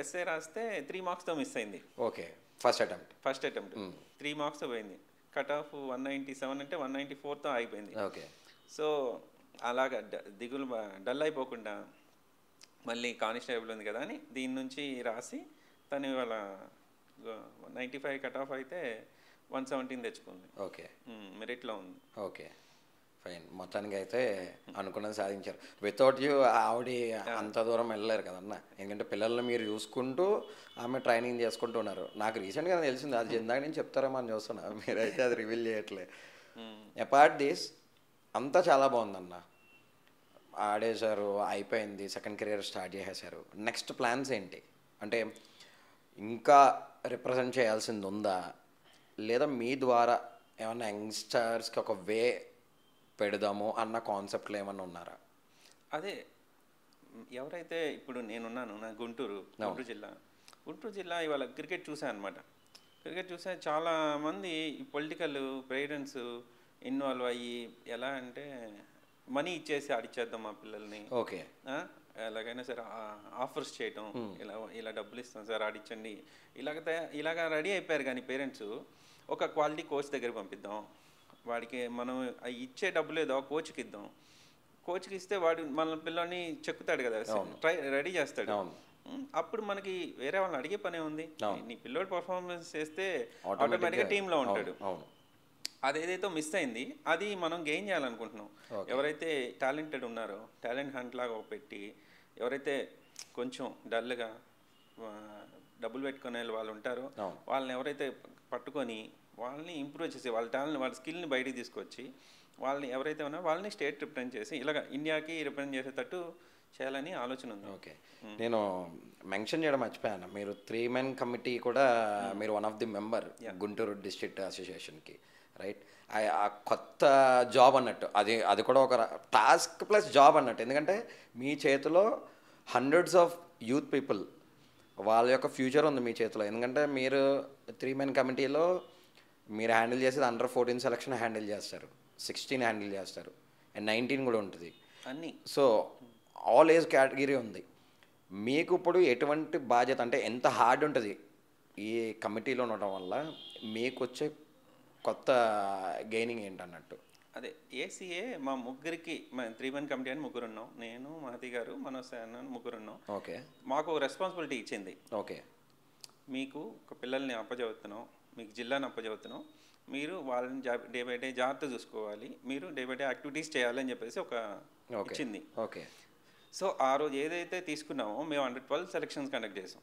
ఎస్ఏ రాస్తే 3 marksతో మిస్ అయింది. ఓకే. ఫస్ట్ అటెంప్ట్ 3 marksతో పోయింది. కట్ ఆఫ్ 197 అంటే 194తో ఆగిపోయింది. ఓకే. సో అలాగా దిగులు డల్ అయిపోకుండా మళ్ళీ కానిస్టేబుల్ ఉంది కదా అని దీని నుంచి రాసి తను ఇవాళ 95 కట్ ఆఫ్ అయితే 117 తెచ్చుకుంది. ఓకే. మెరిట్లో ఉంది. Okay, fine. మొత్తానికి అయితే అనుకున్నది సాధించారు. వితౌట్ యూ ఆవిడ అంత దూరం వెళ్ళలేరు కదన్నా, ఎందుకంటే పిల్లల్ని మీరు చూసుకుంటూ ఆమె ట్రైనింగ్ చేసుకుంటూ ఉన్నారు. నాకు రీసెంట్గా తెలిసింది, అది ఇందాక నేను చెప్తారేమో అని చూస్తున్నా, మీరైతే అది రివీల్ చేయట్లే. అపార్ట్ దిస్ అంతా చాలా బాగుందన్న, ఆడేశారు, అయిపోయింది, సెకండ్ కెరియర్ స్టార్ట్ చేసేసారు. నెక్స్ట్ ప్లాన్స్ ఏంటి? అంటే ఇంకా రిప్రజెంట్ చేయాల్సింది ఉందా, లేదా మీ ద్వారా ఏమన్నా యంగ్స్టర్స్కి ఒక వే పెడదాము అన్న కాన్సెప్ట్లో ఏమన్నా ఉన్నారా? అదే ఎవరైతే ఇప్పుడు నేనున్నాను నా గుంటూరు జిల్లా ఇవాళ క్రికెట్ చూసాను అనమాట. క్రికెట్ చూసా చాలామంది పొలిటికల్ పేరెంట్స్ ఇన్వాల్వ్ అయ్యి ఎలా అంటే మనీ ఇచ్చేసి ఆడిచ్చేద్దాం మా పిల్లల్ని, ఓకే, ఎలాగైనా సరే ఆఫర్స్ చేయటం, ఇలా డబ్బులు ఇస్తాం సార్ ఆడిచ్చండి, ఇలాగ రెడీ అయిపోయారు. కానీ పేరెంట్స్ ఒక క్వాలిటీ కోచ్ దగ్గర పంపిద్దాం, వాడికి మనం ఇచ్చే డబ్బులు ఏదో కోచ్కి ఇద్దాం, కోచ్కి ఇస్తే వాడు మన పిల్లల్ని చెక్కుతాడు కదా, రెడీ చేస్తాడు. అప్పుడు మనకి వేరే వాళ్ళని అడిగే పనే ఉంది. నీ పిల్లోడు పర్ఫార్మెన్స్ చేస్తే ఆటోమేటిక్గా టీంలో ఉంటాడు. అదేదైతే మిస్ అయింది అది మనం గెయిన్ చేయాలనుకుంటున్నాం. ఎవరైతే టాలెంటెడ్ ఉన్నారో టాలెంట్ హంట్ లాగా పెట్టి, ఎవరైతే కొంచెం డల్గా డబ్బులు పెట్టుకునే వాళ్ళు ఉంటారో వాళ్ళని ఎవరైతే పట్టుకొని వాళ్ళని ఇంప్రూవ్ చేసి వాళ్ళ టాలెంట్ వాళ్ళ స్కిల్ని బయటికి తీసుకొచ్చి వాళ్ళని ఎవరైతే ఉన్నారో వాళ్ళని స్టేట్ రిప్రజెంట్ చేసి ఇలాగ ఇండియాకి రిప్రజెంట్ చేసేటట్టు చేయాలని ఆలోచన ఉంది. ఓకే, నేను మెన్షన్ చేయడం మర్చిపోయాను, మీరు 3 men కమిటీ కూడా మీరు one of the member Guntur district అసోసియేషన్కి, రైట్? ఆ కొత్త జాబ్ అన్నట్టు, అది కూడా ఒక టాస్క్ ప్లస్ జాబ్ అన్నట్టు. ఎందుకంటే మీ చేతిలో హండ్రెడ్స్ ఆఫ్ యూత్ పీపుల్, వాళ్ళ యొక్క ఫ్యూచర్ ఉంది మీ చేతిలో. ఎందుకంటే మీరు 3 men కమిటీలో మీరు హ్యాండిల్ చేసేది అండర్ 14 సెలక్షన్ హ్యాండిల్ చేస్తారు, 16 హ్యాండిల్ చేస్తారు, అండ్ 19 కూడా ఉంటుంది అన్నీ. సో ఆల్ ఏజ్ కేటగిరీ ఉంది. మీకు ఇప్పుడు ఎటువంటి బాధ్యత, అంటే ఎంత హార్డ్ ఉంటుంది ఈ కమిటీలో ఉండటం వల్ల మీకు వచ్చే కొత్త గెయినింగ్ ఏంటన్నట్టు? అదే ఏసీఏ మా ముగ్గురికి 3 men కమిటీ అని ముగ్గురు ఉన్నాం, నేను మహతి గారు మనోజ్ సార్ అని ముగ్గురు ఉన్నాం. ఓకే, మాకు రెస్పాన్సిబిలిటీ ఇచ్చింది. ఓకే, మీకు ఒక పిల్లల్ని అప్పచెబుతున్నాం, మీకు జిల్లాని అప్పచెబుతున్నాం, మీరు వాళ్ళని డే బై డే జాగ్రత్త చూసుకోవాలి, మీరు డే బై డే యాక్టివిటీస్ చేయాలని చెప్పేసి ఒక ఇచ్చింది. ఓకే, సో ఆ రోజు ఏదైతే తీసుకున్నామో మేము 112 సెలక్షన్స్ కండక్ట్ చేసాం.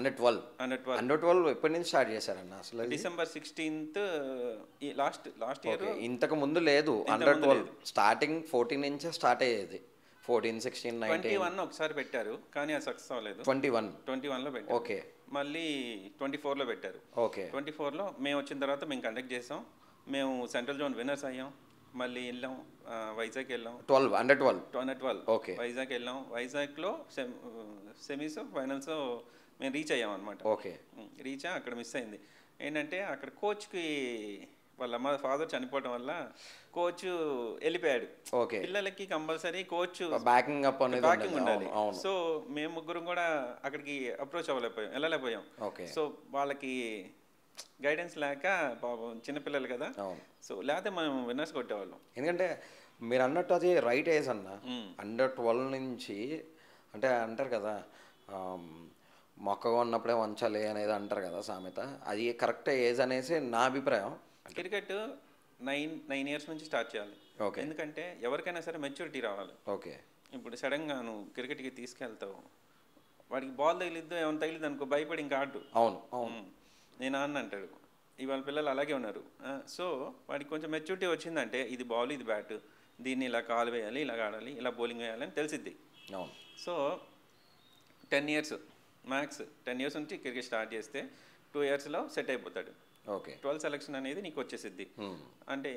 112 ఎప్పటి నుంచి స్టార్ట్ చేశారన్న? అసలు December 16th లాస్ట్ ఇయర్. ఇంతకు ముందు లేదు 112, స్టార్టింగ్ 14 నుంచే స్టార్ట్ అయ్యేది. 14, 16, 21 ఒకసారి పెట్టారు కానీ అది సక్సెస్ అవ్వలేదు. 21లో పెట్టారు. ఓకే, మళ్ళీ 24లో పెట్టారు. ఓకే, 24లో మేము వచ్చిన తర్వాత మేము కండక్ట్ చేసాం. మేము సెంట్రల్ జోన్ విన్నర్స్ అయ్యాం. మళ్ళీ వెళ్ళాం వైజాగ్ వెళ్ళాం. 12 ఓకే, వైజాగ్ వెళ్ళాం. వైజాగ్లో సెమీస్ ఫైనల్స్ మేము రీచ్ అయ్యాం అనమాట. ఓకే, రీచ్ అక్కడ మిస్ అయింది ఏంటంటే అక్కడ కోచ్కి వాళ్ళ అమ్మ ఫాదర్ చనిపోవడం వల్ల కోచ్ వెళ్ళిపోయాడు. ఓకే, పిల్లలకి కంపల్సరీ కోచ్ బ్యాకింగ్ ఉండాలి. సో మేము ముగ్గురం కూడా అక్కడికి అప్రోచ్ వెళ్ళలేకపోయాం. సో వాళ్ళకి గైడెన్స్ లేక పాపం చిన్నపిల్లలు కదా, సో లేకపోతే మనం విన్నర్స్ కొట్టేవాళ్ళం. ఎందుకంటే మీరు అన్నట్టు అది రైట్ ఏజ్ అన్న. అండర్ 12 నుంచి అంటే అంటారు కదా, మొక్కగా ఉన్నప్పుడే వంచాలి అనేది అంటారు కదా సామెత, అది కరెక్ట్ ఏజ్ అనేసి నా అభిప్రాయం. క్రికెట్ 9 years నుంచి స్టార్ట్ చేయాలి. ఎందుకంటే ఎవరికైనా సరే మెచ్యూరిటీ రావాలి. ఓకే, ఇప్పుడు సడన్గా నువ్వు క్రికెట్కి తీసుకెళ్తావు, వాడికి బాల్ తగిలిద్దు ఏమైనా తగిలిద్దు అనుకో భయపడి ఇంకా ఆడు. అవును, నేను అన్న అంటాడు. ఇవాళ పిల్లలు అలాగే ఉన్నారు. సో వాడికి కొంచెం మెచ్యూరిటీ వచ్చిందంటే ఇది బాల్ ఇది బ్యాట్, దీన్ని ఇలా కాలు వేయాలి, ఇలా ఆడాలి, ఇలా బౌలింగ్ వేయాలి అని తెలిసిద్ది. సో 10 years మ్యాక్స్ 10 years నుంచి క్రికెట్ స్టార్ట్ చేస్తే 2 yearsలో సెట్ అయిపోతాడు. ఓకే, 12 సెలక్షన్ అనేది నీకు వచ్చేసిద్ది. అంటే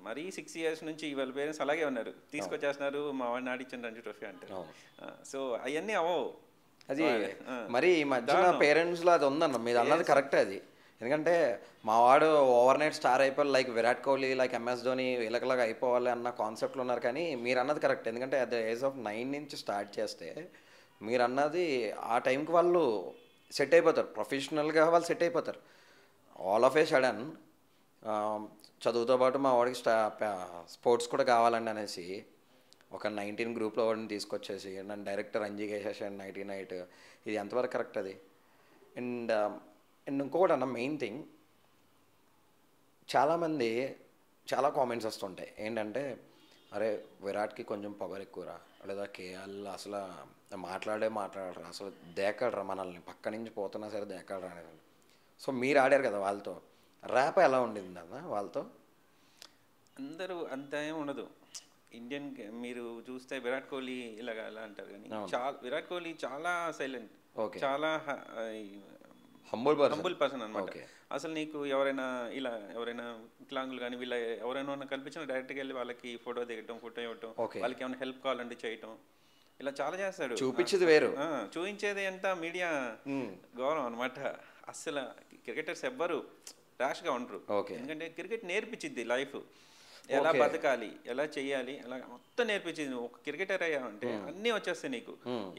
మరీ 6 years నుంచి ఇవాళ పేరెంట్స్ అలాగే ఉన్నారు, తీసుకొచ్చేస్తున్నారు మా వాడిని ఆడిచ్చిన రంజీ ట్రోఫీ అంటారు. సో అవన్నీ అవో అది మరి ఈ మధ్యన పేరెంట్స్లో అది ఉందన్న, మీరు అన్నది కరెక్టే అది. ఎందుకంటే మా వాడు ఓవర్ నైట్ స్టార్ అయిపోవాలి, like Virat Kohli, like MS Dhoni, వీళ్ళకిలాగా అయిపోవాలి అన్న కాన్సెప్ట్లో ఉన్నారు. కానీ మీరు అన్నది కరెక్ట్. ఎందుకంటే అట్ ద ఏజ్ ఆఫ్ 9 నుంచి స్టార్ట్ చేస్తే మీరు అన్నది ఆ టైంకి వాళ్ళు సెట్ అయిపోతారు, ప్రొఫెషనల్గా వాళ్ళు సెట్ అయిపోతారు. ఆల్ ఆఫ్ ఏ సడన్ చదువుతో పాటు మా వాడికి స్పోర్ట్స్ కూడా కావాలండి అనేసి ఒక 19 గ్రూప్లో వాడిని తీసుకొచ్చేసి నన్ను డైరెక్టర్ రంజీకి వేసేసాను నైట్. ఇది ఎంతవరకు కరెక్ట్ అది? అండ్ ఇంకొకటి అన్న మెయిన్ థింగ్, చాలామంది చాలా కామెంట్స్ వస్తుంటాయి ఏంటంటే, అరే విరాట్కి కొంచెం పొగరు ఎక్కువరా, లేదా కేఎల్ అసలు మాట్లాడరా, అసలు దేకడరా, మనల్ని పక్క నుంచి పోతున్నా సరే దేకడరా అనేది. సో మీరు ఆడారు కదా వాళ్ళతో, ర్యాప్ ఎలా ఉండింది అన్న వాళ్ళతో? అందరూ అంత ఏం ఉండదు. ఇండియన్ మీరు చూస్తే విరాట్ కోహ్లీ ఇలాగా ఎలా అంటారు కానీ విరాట్ కోహ్లీ చాలా సైలెంట్, చాలా హంబుల్ పర్సన్ అనమాట. అసలు నీకు ఎవరైనా వికలాంగులు కానీ వీళ్ళ ఎవరైనా కల్పించిన డైరెక్ట్గా వెళ్ళి వాళ్ళకి ఫోటో దిగటం, ఫోటో ఇవ్వటం, వాళ్ళకి ఏమైనా హెల్ప్ కావాలంటే చేయటం, ఇలా చాలా చేస్తాడు. చూపించేది వేరు. చూపించేది ఎంత మీడియా గౌరవం అనమాట. అస్సలు క్రికెటర్స్ ఎవ్వరు ర్యాష్గా ఉండరు. ఎందుకంటే క్రికెట్ నేర్పించింది లైఫ్, ఎలా బతకాలి, ఎలా చెయ్యాలి, ఎలా మొత్తం నేర్పించింది. నువ్వు ఒక క్రికెటర్ అయ్యావంటే అన్నీ వచ్చేస్తాయి నీకు.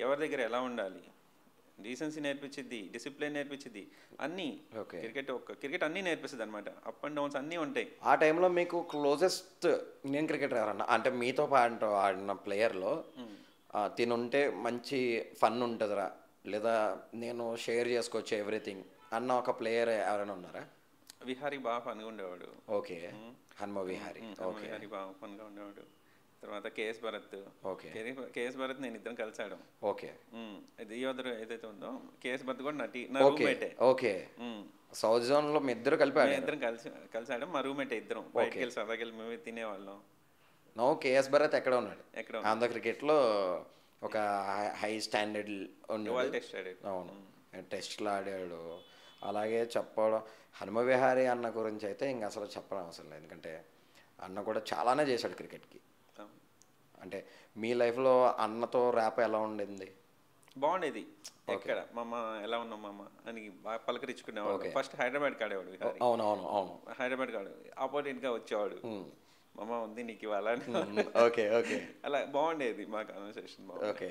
ఎవరి దగ్గర ఎలా ఉండాలి, డీసెన్సీ నేర్పించింది, డిసిప్లిన్ నేర్పించింది, అన్నీ. క్రికెట్ అన్నీ నేర్పిస్తుంది అనమాట. అప్ అండ్ డౌన్స్ అన్నీ ఉంటాయి. ఆ టైంలో మీకు క్లోజెస్ట్ ఇండియన్ క్రికెటర్ ఎవరన్నా అంటే మీతో పాటు ఆడిన ప్లేయర్లో తినుంటే మంచి ఫన్ ఉంటుందిరా, లేదా నేను షేర్ చేసుకోవచ్చు ఎవ్రీథింగ్ అన్న ఒక ప్లేయర్ ఎవరైనా ఉన్నారా? విహారీ బాగా ఫన్గా ఉండేవాడు. ఓకే, హనుమ విహారీ. విహారీ బాగా ఫన్గా ఉండేవాడు. తర్వాత కేఎస్ భరత్. కేఎస్ భరత్ నేను ఇద్దరం కలిసాడు. ఓకే, దియోదర్ ఏదైతే ఉందో కేఎస్ భరత్ కూడా నా రూమ్మేటే. ఓకే, సౌత్ జోన్ లో మీ ఇద్దరు కలిపాడు. ఇద్దరం కలిసాడు, మా రూమ్మేటే ఇద్దరం. బయటకి వెళ్ళి సరదాకి వెళ్ళి మేము తినేవాళ్ళం. నో, కేఎస్ భరత్ ఎక్కడ ఉన్నాడు? ఆంధ్ర క్రికెట్ లో ఒక హై స్టాండర్డ్ అవును, టెస్ట్లో ఆడాడు. అలాగే చెప్పడం హనుమ విహారీ అన్న గురించి అయితే ఇంక అసలు చెప్పడం అవసరం లేదు, ఎందుకంటే అన్న కూడా చాలానే చేశాడు క్రికెట్కి. అంటే మీ లైఫ్లో అన్నతో ర్యాప్ ఎలా ఉండింది? బాగుండేది. ఎక్కడ మామ ఎలా ఉన్నాం మామ అని బాగా పలకరించుకునేవాడు. ఫస్ట్ హైదరాబాద్ కాడేవాడు. అవునవును అవును, హైదరాబాద్ కాడు ఆపోజిట్గా వచ్చేవాడు. మామ ఉంది నీకు ఇవ్వాలని. ఓకే ఓకే, అలా బాగుండేది మా కాన్వర్సేషన్. ఓకే,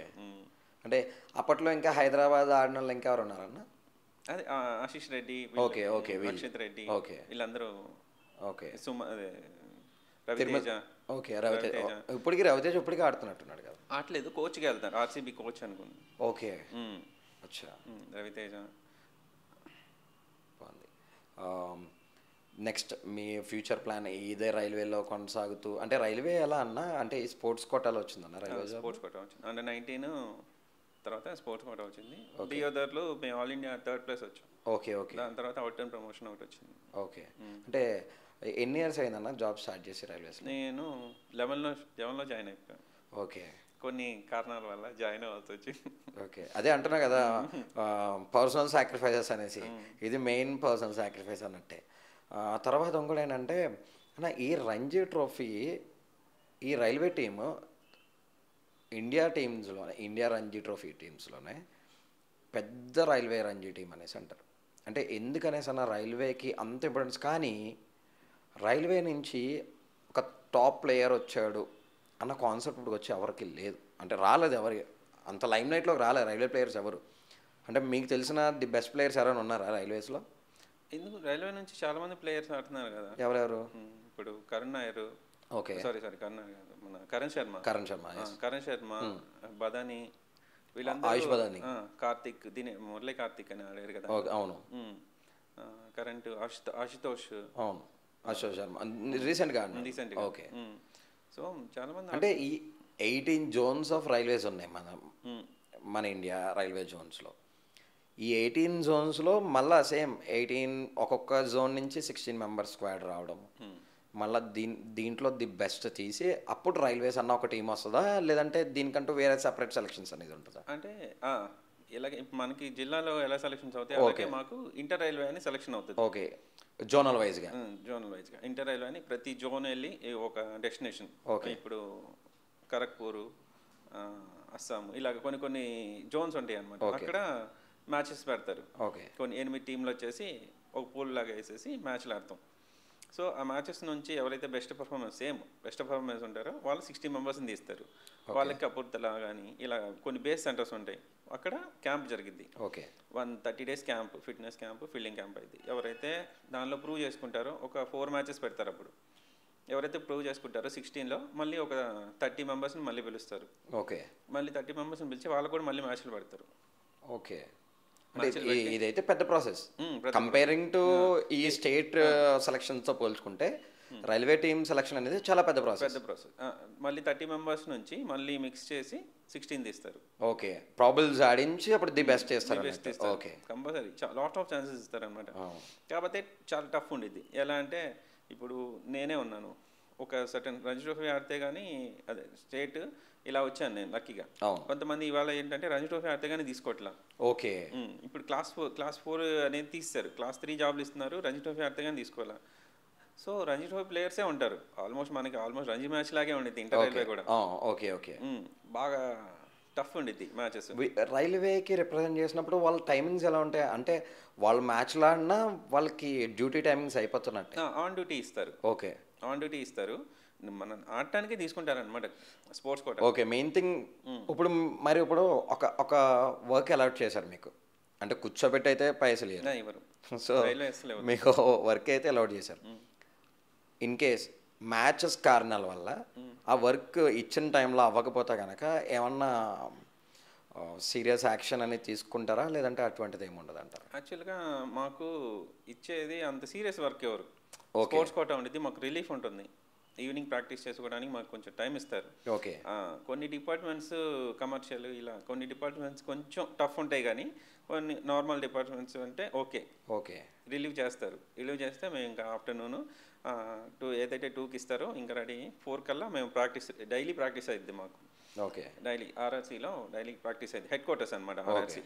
అంటే అప్పట్లో ఇంకా హైదరాబాద్ ఆడిన వాళ్ళు ఇంకెవరు ఉన్నారన్న? అదే Ashish Reddy, okay okay, Akshith Reddy, okay, వీళ్ళందరూ. ఓకే, రవితేజ. ఓకే, రవితేజ ఇప్పటికీ ఆడుతున్నట్టున్నాడు కదా? ఆడలేదు, కోచ్కి వెళ్తారు, ఆర్సీబీ కోచ్ అనుకున్నాను. ఓకే, అచ్చా, రవితేజ. బాగుంది. నెక్స్ట్ మీ ఫ్యూచర్ ప్లాన్ ఇదే రైల్వేలో కొనసాగుతూ, అంటే రైల్వే ఎలా అన్నా అంటే ఈ స్పోర్ట్స్ కోటాలో వచ్చిందన్న? రైల్వే స్పోర్ట్స్ కోటా వచ్చింది. అండర్ 19 తర్వాత స్పోర్ట్స్ కోటా వచ్చింది. దియోదర్లో మేము ఆల్ ఇండియా 3rd ప్లేస్ వచ్చాం. ఓకే ఓకే, దాని తర్వాత అవుట్ టర్న్ ప్రమోషన్ ఒకటి వచ్చింది. ఓకే, అంటే ఎన్ని ఇయర్స్ అయిందన్న జాబ్ స్టార్ట్ చేసి రైల్వేస్? నేను 11లో జాయిన్ అయిపోయాను. ఓకే, కొన్ని కారణాల వల్ల జాయిన్ అవ్వాల్సి వచ్చింది. ఓకే, అదే అంటున్నా కదా పర్సనల్ సాక్రిఫైసెస్ అనేసి, ఇది మెయిన్ పర్సనల్ సాక్రిఫైస్ అన్నట్టే. తర్వాత ఇంకోటి ఏంటంటే అన్న, ఈ రంజీ ట్రోఫీ ఈ రైల్వే టీము ఇండియా టీమ్స్లోనే, ఇండియా రంజీ ట్రోఫీ టీమ్స్లోనే పెద్ద రైల్వే రంజీ టీం అనేసి అంటారు. అంటే ఎందుకనేసి అన్న రైల్వేకి అంత ఇంపార్టెన్స్, కానీ రైల్వే నుంచి ఒక టాప్ ప్లేయర్ వచ్చాడు అన్న కాన్సెప్ట్ ఇప్పుడు వచ్చి ఎవరికి లేదు, అంటే రాలేదు, ఎవరికి అంత లైమ్ లైట్లోకి రాలేదు రైల్వే ప్లేయర్స్ ఎవరు. అంటే మీకు తెలిసిన ది బెస్ట్ ప్లేయర్స్ ఎవరైనా ఉన్నారా రైల్వేస్లో? ఎందుకు రైల్వే నుంచి చాలా మంది ప్లేయర్స్ ఆడుతున్నారు కదా. ఎవరెవరు? ఇప్పుడు కరుణ్ నాయర్. ఓకే, సారీ కరుణ్ నాయర్ కాదు, మన కరణ్ శర్మ, బదాని, వీళ్ళందరూ, ఆయుష్ బదాని, కార్తిక్, మురళీ కార్తిక్ అని ఆడారు కదా. అవును, కరెంట్ ఆశుతోష్. అవును, అశోక్ శర్మ రీసెంట్గా. ఓకే, సో చాలా మంది. అంటే ఈ 18 జోన్స్ ఆఫ్ రైల్వేస్ ఉన్నాయి మన ఇండియా రైల్వే జోన్స్లో. ఈ 18 జోన్స్లో మళ్ళీ సేమ్ 18 ఒక్కొక్క జోన్ నుంచి 16 మెంబర్స్ స్క్వాడ్ రావడం, మళ్ళీ దీంట్లో ది బెస్ట్ తీసి అప్పుడు రైల్వేస్ అన్న ఒక టీం వస్తుందా, లేదంటే దీనికంటూ వేరే సపరేట్ సెలక్షన్స్ అనేది ఉంటుందా? అంటే ఇలాగే మనకి జిల్లాలో ఎలా సెలక్షన్స్ అవుతాయి అలాగే మాకు ఇంటర్ రైల్వే అని సెలక్షన్ అవుతుంది. ఓకే, జోనల్ వైజ్గా ఇంటర్ రైల్వే అని ప్రతి జోన్ వెళ్ళి ఒక డెస్టినేషన్. ఓకే, ఇప్పుడు ఖరగ్పూర్, అస్సాం, ఇలాగ కొన్ని జోన్స్ ఉంటాయి అన్నమాట. అక్కడ మ్యాచెస్ పెడతారు. ఓకే, కొన్ని 8 టీంలు వచ్చేసి ఒక పూల్ లాగా వేసేసి మ్యాచ్లు ఆడతాం. సో ఆ మ్యాచెస్ నుంచి ఎవరైతే బెస్ట్ పర్ఫార్మెన్స్ ఉంటారో వాళ్ళు 60 మెంబర్స్ని తీస్తారు. వాళ్ళకి కపూర్తలా కానీ ఇలా కొన్ని బేస్ సెంటర్స్ ఉంటాయి, అక్కడ క్యాంప్ జరిగిద్ది. Okay, 130 days camp, fitness camp, fielding camp అయింది. ఎవరైతే దానిలో ప్రూవ్ చేసుకుంటారో ఒక 4 మ్యాచెస్ పెడతారు. అప్పుడు ఎవరైతే ప్రూవ్ చేసుకుంటారో 16లో మళ్ళీ ఒక 30 మెంబర్స్ని మళ్ళీ పిలుస్తారు. ఓకే, మళ్ళీ 30 మెంబర్స్ని పిలిచి వాళ్ళకు కూడా మళ్ళీ మ్యాచ్లు పెడతారు. ఓకే, ఇదైతే పెద్ద ప్రాసెస్ కంపేరింగ్ టు ఈ స్టేట్ సెలక్షన్స్తో పోల్చుకుంటే రైల్వే టీమ్ సెలక్షన్ అనేది చాలా పెద్ద ప్రాసెస్. మళ్ళీ 30 మెంబర్స్ నుంచి మళ్ళీ మిక్స్ చేసి 16 తీస్తారు. ఓకే, ప్రాబుల్స్ ఆడించి అప్పుడు ది బెస్ట్ చేస్తారు. Okay, compulsory lot of chances ఇస్తారు అనమాట. కాకపోతే చాలా టఫ్ ఉండేది. ఎలా అంటే ఇప్పుడు నేనే ఉన్నాను, ఒక సర్టన్ రంజీ ట్రోఫీ ఆడితే కానీ అదే స్టేట్ ఇలా వచ్చాను నేను లక్కీగా. కొంతమంది ఇవాళ ఏంటంటే రంజీ ట్రోఫీ ఆడితే కానీ తీసుకోవట్లా. ఓకే, ఇప్పుడు క్లాస్ 4 అనేది తీస్తారు, క్లాస్ 3 జాబ్లు ఇస్తున్నారు, రంజీ ట్రోఫీ ఆడితే కానీ తీసుకోవాలా. సో రంజీ ట్రోఫీ ప్లేయర్సే ఉంటారు ఆల్మోస్ట్ రంజీ మ్యాచ్ లాగే ఉండేది ఇంటర్ రైల్వే కూడా. ఓకే ఓకే, బాగా టఫ్ ఉండిద్ది మ్యాచెస్. రైల్వేకి రిప్రజెంట్ చేసినప్పుడు వాళ్ళ టైమింగ్స్ ఎలా ఉంటాయి అంటే వాళ్ళు మ్యాచ్లో ఆడినా వాళ్ళకి డ్యూటీ టైమింగ్స్ అయిపోతున్నట్టే. ఆన్ డ్యూటీ ఇస్తారు, ఓకే ఆన్ డ్యూటీ ఇస్తారు. మన ఆడటానికి తీసుకుంటారనమాట sports quota. Okay main thing ఇప్పుడు మరి ఇప్పుడు ఒక వర్క్ అలాట్ చేశారు మీకు అంటే కూర్చోబెట్టి అయితే పైసలు ఇవ్వరు. ఇవ్వరు. సో రైల్వేస్ లేవు. మీకు వర్క్ అయితే అలౌట్ చేశారు. ఇన్ కేస్ మ్యాచెస్ కారణాల వల్ల ఆ వర్క్ ఇచ్చిన టైంలో అవ్వకపోతే కనుక ఏమన్నా సీరియస్ యాక్షన్ అనేది తీసుకుంటారా లేదంటే అటువంటిది ఏమి ఉండదు అంటారా? యాక్చువల్గా మాకు ఇచ్చేది అంత సీరియస్ వర్క్ ఎవరు. Okay. స్పోర్ట్స్ కోట ఉండేది, మాకు రిలీఫ్ ఉంటుంది. ఈవినింగ్ ప్రాక్టీస్ చేసుకోవడానికి మాకు కొంచెం టైం ఇస్తారు. ఓకే కొన్ని డిపార్ట్మెంట్స్ కమర్షియల్ ఇలా కొన్ని డిపార్ట్మెంట్స్ కొంచెం టఫ్ ఉంటాయి, కానీ కొన్ని నార్మల్ డిపార్ట్మెంట్స్ అంటే ఓకే ఓకే రిలీవ్ చేస్తారు. రిలీవ్ చేస్తే మేము ఇంకా ఆఫ్టర్నూన్ ఏదైతే 2కి ఇస్తారో ఇంకా రెడీ 4 కల్లా మేము డైలీ ప్రాక్టీస్ అవుద్ది మాకు. ఓకే డైలీ ఆర్ఆర్సీలో డైలీ ప్రాక్టీస్ అయింది, హెడ్ క్వార్టర్స్ అనమాట ఆర్ఆర్సీ.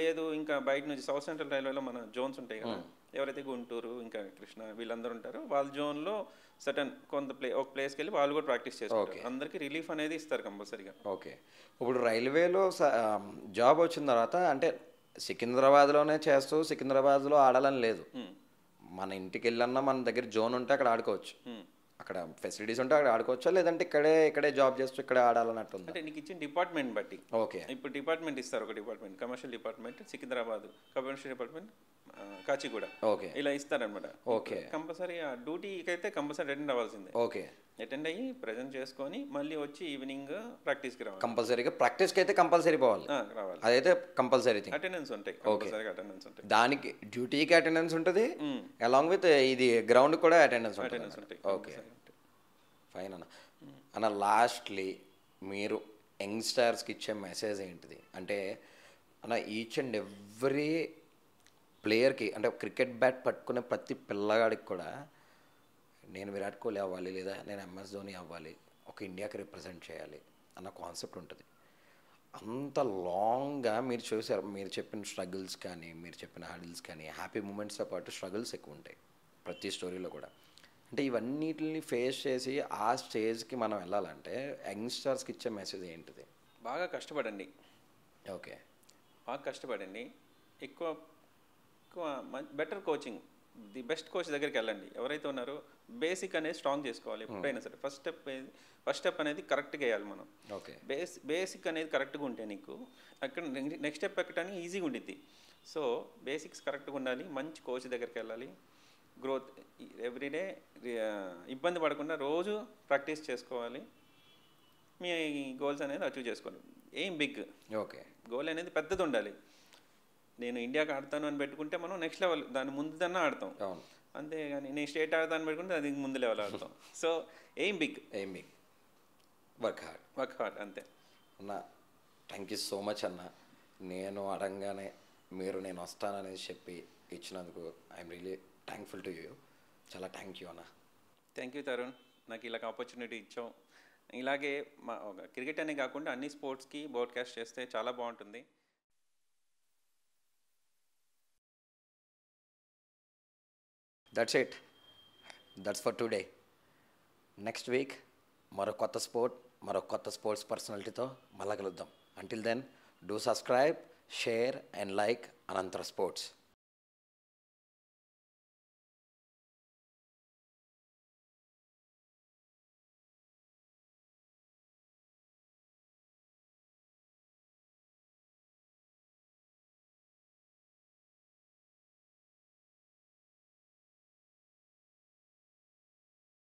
లేదు ఇంకా బయట నుంచి సౌత్ సెంట్రల్ రైల్వేలో మన జోన్స్ ఉంటాయి కదా, ఎవరైతే గుంటూరు ఇంకా కృష్ణ వీళ్ళందరూ ఉంటారో వాళ్ళ జోన్లో సటన్ ఒక ప్లేస్కి వెళ్ళి వాళ్ళు కూడా ప్రాక్టీస్ చేస్తారు. అందరికీ రిలీఫ్ అనేది ఇస్తారు కంపల్సరీగా. ఓకే ఇప్పుడు రైల్వేలో జాబ్ వచ్చిన తర్వాత అంటే సికింద్రాబాద్లోనే చేస్తూ సికింద్రాబాద్లో ఆడాలని లేదు, మన ఇంటికి వెళ్ళన్నా మన దగ్గర జోన్ ఉంటే అక్కడ ఆడుకోవచ్చు, అక్కడ ఫెసిలిటీస్ ఉంటే అక్కడ ఆడుకోవచ్చా లేదంటే ఇక్కడే జాబ్ చేస్తూ ఇక్కడే ఆడాలన్నట్టు ఉంది? అంటే నీకు ఇచ్చిన డిపార్ట్మెంట్ బట్టి. ఓకే ఇప్పుడు డిపార్ట్మెంట్ ఇస్తారు, ఒక department commercial department Secunderabad, commercial department Kacheguda, okay ఇలా ఇస్తారనమాట. ఓకే కంపల్సరీ ఆ డ్యూటీకి అయితే కంపల్సరీ అటెండ్ అవ్వాల్సిందే. ఓకే అటెండ్ అయ్యి ప్రజెంట్ చేసుకొని మళ్ళీ వచ్చి ఈవినింగ్ ప్రాక్టీస్కి రావాలి. కంపల్సరీగా ప్రాక్టీస్కి అయితే కంపల్సరీ పోవాలి, రావాలి. అదైతే కంపల్సరీ థింగ్. అటెండెన్స్ ఉంటాయి, కంపల్సరీగా అటెండెన్స్ ఉంటాయి. దానికి డ్యూటీకి అటెండెన్స్ ఉంటుంది, అలాంగ్ విత్ ఇది గ్రౌండ్ కూడా అటెండెన్స్ ఉంటుంది. ఓకే ఫైన్ అన్న లాస్ట్లీ మీరు యంగ్స్టర్స్కి ఇచ్చే మెసేజ్ ఏంటిది అంటే అన్న ఈచ్ అండ్ ఎవ్రీ ప్లేయర్కి అంటే క్రికెట్ బ్యాట్ పట్టుకునే ప్రతి పిల్లగాడికి కూడా నేను విరాట్ కోహ్లీ అవ్వాలి లేదా నేను ఎంఎస్ ధోని అవ్వాలి, ఒక ఇండియాకి రిప్రజెంట్ చేయాలి అన్న కాన్సెప్ట్ ఉంటుంది. అంత లాంగ్గా మీరు చూసారు, మీరు చెప్పిన స్ట్రగుల్స్ కానీ మీరు చెప్పిన హడిల్స్ కానీ హ్యాపీ మూమెంట్స్తో పాటు స్ట్రగుల్స్ ఎక్కువ ఉంటాయి ప్రతి స్టోరీలో కూడా. అంటే ఇవన్నిటిని ఫేస్ చేసి ఆ స్టేజ్కి మనం వెళ్ళాలంటే యంగ్స్టర్స్కి ఇచ్చే మెసేజ్ ఏంటిది? బాగా కష్టపడండి. ఓకే బాగా కష్టపడండి, ఎక్కువ better coaching, the best coach దగ్గరికి వెళ్ళండి. ఎవరైతే ఉన్నారో బేసిక్ అనేది స్ట్రాంగ్ చేసుకోవాలి ఎప్పుడైనా సరే. ఫస్ట్ స్టెప్ అనేది కరెక్ట్గా వేయాలి మనం. ఓకే బేసిక్ అనేది కరెక్ట్గా ఉంటే నీకు అక్కడ నెక్స్ట్ స్టెప్ ఎక్కడానికి ఈజీగా ఉండిద్ది. సో బేసిక్స్ కరెక్ట్గా ఉండాలి, మంచి కోచ్ దగ్గరికి వెళ్ళాలి, గ్రోత్ ఎవ్రీడే ఇబ్బంది పడకుండా రోజు ప్రాక్టీస్ చేసుకోవాలి, మీ గోల్స్ అనేది అచీవ్ చేసుకోవాలి. ఏం బిగ్ ఓకే గోల్ అనేది పెద్దది ఉండాలి. నేను ఇండియాకి ఆడతాను అని పెట్టుకుంటే మనం నెక్స్ట్ లెవెల్ దాని ముందుదన్నా ఆడతాం, అంతేగాని నేను స్టేట్ ఆడతాను పెట్టుకుంటే అది ముందు లెవెల్ ఆడతాం. So aim big work hard అంతే అన్న. థ్యాంక్ యూ సో మచ్ అన్న. నేను అడగగానే మీరు నేను వస్తాననేది చెప్పి ఇచ్చినందుకు I'm really thankful to you. చాలా థ్యాంక్ యూ అన్న. థ్యాంక్ యూ తరుణ్, నాకు ఇలాగ ఆపర్చునిటీ ఇచ్చావు. ఇలాగే మా క్రికెట్ అనే కాకుండా అన్ని స్పోర్ట్స్కి బ్రాడ్కాస్ట్ చేస్తే చాలా బాగుంటుంది. That's it, that's for today. Next week మరో కొత్త స్పోర్ట్స్ పర్సనాలిటీతో మళ్ళా కలుద్దాం. Until then do subscribe, share and like Anantara sports.